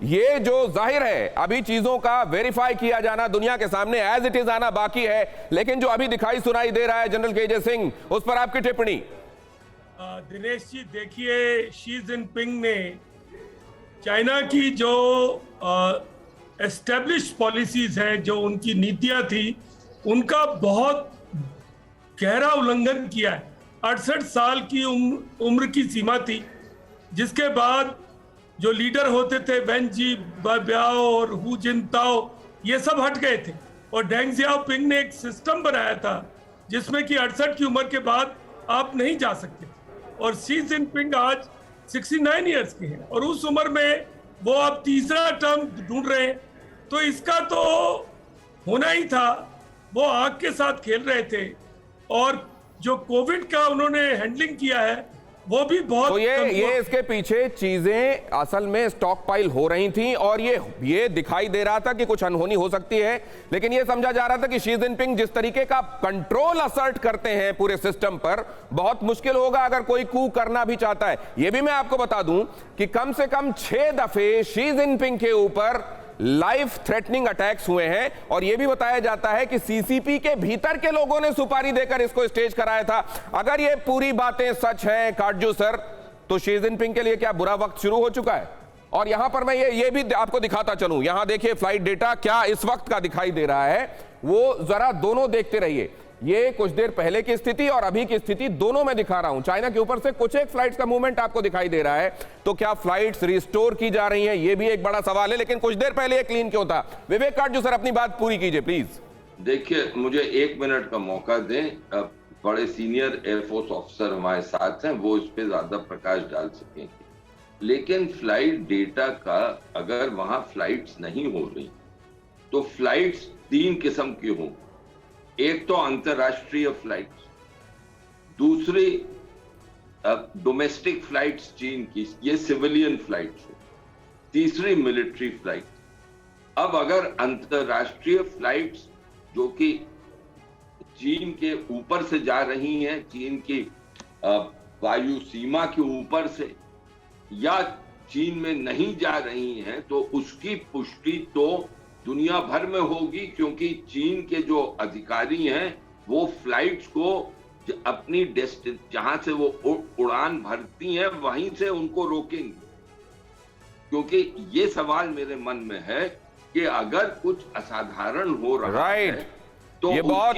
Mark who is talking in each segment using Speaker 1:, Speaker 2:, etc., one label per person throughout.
Speaker 1: ये जो जाहिर है अभी चीजों का वेरीफाई किया जाना, दुनिया के सामने एज इट इज आना बाकी है, लेकिन जो अभी दिखाई सुनाई दे रहा है जनरल केजे सिंह, उस पर आपकी टिप्पणी।
Speaker 2: दिनेश जी देखिए, शी जिनपिंग ने चाइना की जो एस्टेब्लिश पॉलिसीज हैं, जो उनकी नीतियां थी, उनका बहुत गहरा उल्लंघन किया है। 68 साल की उम्र की सीमा थी, जिसके बाद जो लीडर होते थे वेन जी बाओ और हु जिनताओ, ये सब हट गए थे और डेंग जियाओपिंग ने एक सिस्टम बनाया था जिसमें कि 68 की उम्र के बाद आप नहीं जा सकते। और शी जिनपिंग आज 69 इयर्स के हैं और उस उम्र में वो अब तीसरा टर्म ढूंढ रहे हैं, तो इसका तो होना ही था। वो आग के साथ खेल रहे थे और जो कोविड का उन्होंने हैंडलिंग किया है वो भी बहुत।
Speaker 1: तो ये इसके पीछे चीजें असल में स्टॉक पाइल हो रही थी और ये दिखाई दे रहा था कि कुछ अनहोनी हो सकती है, लेकिन ये समझा जा रहा था कि शी जिनपिंग जिस तरीके का कंट्रोल असर्ट करते हैं पूरे सिस्टम पर, बहुत मुश्किल होगा अगर कोई कू करना भी चाहता है। ये भी मैं आपको बता दूं कि कम से कम 6 दफे शी जिनपिंग के ऊपर लाइफ थ्रेटनिंग अटैक्स हुए हैं और यह भी बताया जाता है कि सीसीपी के भीतर के लोगों ने सुपारी देकर इसको स्टेज कराया था। अगर ये पूरी बातें सच हैं काटजू सर, तो शी जिनपिंग के लिए क्या बुरा वक्त शुरू हो चुका है? और यहां पर मैं ये भी आपको दिखाता चलूं, यहां देखिए फ्लाइट डेटा क्या इस वक्त का दिखाई दे रहा है, वो जरा दोनों देखते रहिए। ये कुछ देर पहले की स्थिति और अभी की स्थिति दोनों में दिखा रहा हूं। चाइना के ऊपर से कुछ एक फ्लाइट्स का मूवमेंट आपको दिखाई दे रहा है, तो क्या फ्लाइट्स रिस्टोर की जा रही हैं? ये भी एक बड़ा सवाल है, लेकिन कुछ देर पहले ये क्लीन क्यों था? विवेक काटजू सर अपनी बात पूरी कीजिए प्लीज।
Speaker 3: देखिए, मुझे 1 मिनट का मौका दें। बड़े सीनियर एयरफोर्स ऑफिसर हमारे साथ हैं, वो इस पे ज्यादा प्रकाश डाल सकेंगे। लेकिन फ्लाइट डेटा का, अगर वहां फ्लाइट्स नहीं हो रही तो फ्लाइट्स 3 किस्म की हों। एक तो अंतरराष्ट्रीय फ्लाइट्स, दूसरी डोमेस्टिक फ्लाइट्स चीन की, ये सिविलियन फ्लाइट्स हो, तीसरी मिलिट्री फ्लाइट। अब अगर अंतरराष्ट्रीय फ्लाइट्स जो कि चीन के ऊपर से जा रही हैं, चीन की वायु सीमा के ऊपर से, या चीन में नहीं जा रही हैं, तो उसकी पुष्टि तो दुनिया भर में होगी, क्योंकि चीन के जो अधिकारी हैं वो फ्लाइट्स को अपनी जहां से वो उड़ान भरती हैं वहीं से उनको रोकेंगे। क्योंकि ये सवाल मेरे मन में है कि अगर कुछ असाधारण हो रहा है तो
Speaker 1: ये बहुत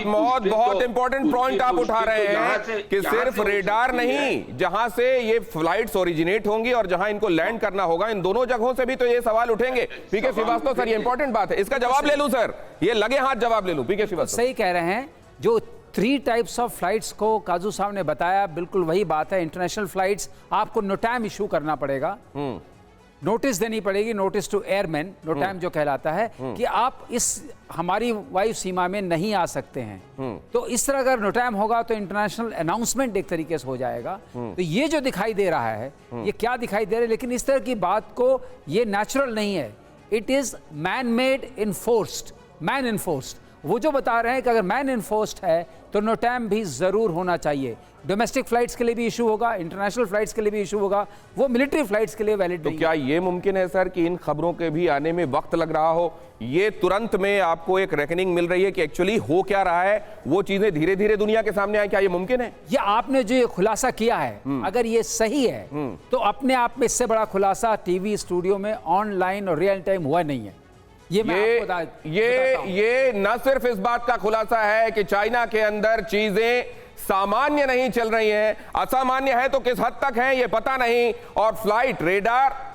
Speaker 1: इंपॉर्टेंट पॉइंट आप उठा रहे हैं कि सिर्फ रेडार नहीं, जहां से ये फ्लाइट्स ओरिजिनेट होंगी और जहां इनको लैंड करना होगा, इन दोनों जगहों से भी तो ये सवाल उठेंगे। पीके श्रीवास्तव सर, ये इंपॉर्टेंट बात है, इसका जवाब ले लूं सर, ये लगे हाथ जवाब ले लूं। पीके श्रीवास्तव
Speaker 4: सही कह रहे हैं, जो 3 टाइप्स ऑफ फ्लाइट्स को काजू साहब ने बताया, बिल्कुल वही बात है। इंटरनेशनल फ्लाइट्स आपको नोटैम इशू करना पड़ेगा, नोटिस देनी पड़ेगी, नोटिस टू एयरमैन, नोटैम जो कहलाता है कि आप इस हमारी वायु सीमा में नहीं आ सकते हैं। तो इस तरह अगर नोटैम होगा तो इंटरनेशनल अनाउंसमेंट एक तरीके से हो जाएगा। तो ये जो दिखाई दे रहा है, ये क्या दिखाई दे रहा है, लेकिन इस तरह की बात को, ये नेचुरल नहीं है, it is man made enforced, man enforced. वो जो बता रहे हैं कि अगर मैन इन्फोर्स्ड है तो नोटैम भी जरूर होना चाहिए। डोमेस्टिक फ्लाइट्स के लिए भी इशू होगा, इंटरनेशनल फ्लाइट्स के लिए भी इशू होगा, वो मिलिट्री फ्लाइट्स के लिए वैलिड नहीं।
Speaker 1: तो क्या ये मुमकिन है सर कि इन खबरों के भी आने में वक्त लग रहा हो, ये तुरंत में आपको एक रेकनिंग मिल रही है कि एक्चुअली हो क्या रहा है, वो चीजें धीरे धीरे दुनिया के सामने आए, क्या ये मुमकिन है?
Speaker 4: ये आपने जो ये खुलासा किया है, अगर ये सही है तो अपने आप में इससे बड़ा खुलासा टीवी स्टूडियो में ऑनलाइन और रियल टाइम हुआ नहीं है। ये
Speaker 1: न सिर्फ इस बात का खुलासा है कि चाइना के अंदर चीजें सामान्य नहीं चल रही हैं, असामान्य है तो किस हद तक है ये पता नहीं। और फ्लाइट रेडार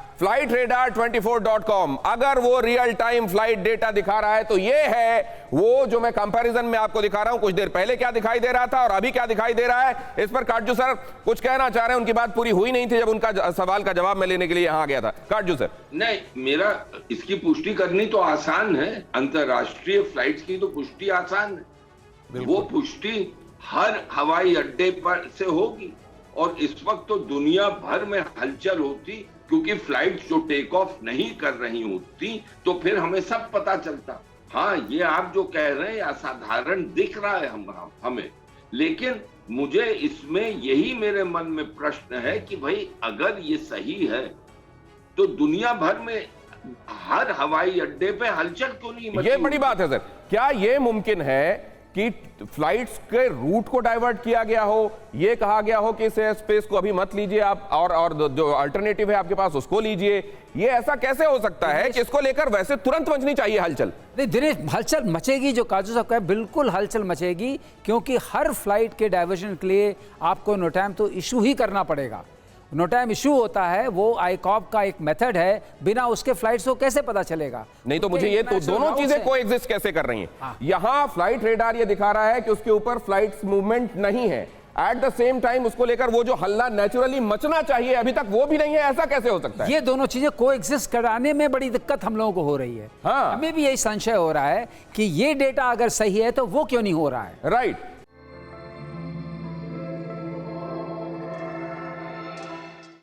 Speaker 1: 24.com अगर वो रियल टाइम फ्लाइट डेटा दिखा रहा है तो ये है वो जो मैं कंपैरिजन में आपको दिखा रहा हूं, कुछ देर पहले क्या दिखाई दे रहा था और अभी क्या दिखाई दे रहा है। इस पर काटजू सर कुछ कहना चाह रहे हैं, उनकी बात पूरी हुई नहीं थी जब उनका सवाल का जवाब मैं लेने के लिए यहां आ गया था। काटजू सर,
Speaker 3: नहीं, मेरा इसकी पुष्टि करनी तो आसान है, अंतरराष्ट्रीय फ्लाइट्स की तो पुष्टि आसान है, वो पुष्टि हर हवाई अड्डे पर से होगी। और इस वक्त तो दुनिया भर में हलचल होती, क्योंकि फ्लाइट्स जो टेक ऑफ नहीं कर रही होती तो फिर हमें सब पता चलता। हाँ, ये आप जो कह रहे हैं असाधारण दिख रहा है हमें, लेकिन मुझे इसमें यही मेरे मन में प्रश्न है कि भाई अगर ये सही है तो दुनिया भर में हर हवाई अड्डे पे हलचल क्यों नहीं मची?
Speaker 1: ये बड़ी बात है सर। क्या ये मुमकिन है कि फ्लाइट्स के रूट को डाइवर्ट किया गया हो, ये कहा गया हो कि इस एयर स्पेस को अभी मत लीजिए आप, और जो अल्टरनेटिव है आपके पास उसको लीजिए? ये ऐसा कैसे हो सकता है कि इसको लेकर वैसे तुरंत मचनी चाहिए हलचल?
Speaker 4: नहीं दिनेश, हलचल मचेगी, जो काजू साहब कहे बिल्कुल हलचल मचेगी, क्योंकि हर फ्लाइट के डाइवर्जन के लिए आपको नो टाइम तो इशू ही करना पड़ेगा। नो टाइम इशू होता है, वो आईकॉप का एक मेथड है, बिना उसके फ्लाइट्स को कैसे पता चलेगा?
Speaker 1: नहीं तो मुझे ये तो दोनों चीजें कोएग्जिस्ट कैसे कर रही हैं? यहां फ्लाइट रेडार ये दिखा रहा है कि उसके ऊपर फ्लाइट्स मूवमेंट नहीं है, एट द सेम टाइम उसको लेकर वो जो हल्ला नेचुरली मचना चाहिए अभी तक वो भी नहीं है। ऐसा कैसे हो सकता है?
Speaker 4: ये दोनों चीजें कोएग्जिस्ट कराने में बड़ी दिक्कत हम लोगों को हो रही है।
Speaker 1: हाँ।
Speaker 4: हमें भी यही संशय हो रहा है कि ये डेटा अगर सही है तो वो क्यों नहीं हो रहा है।
Speaker 1: राइट।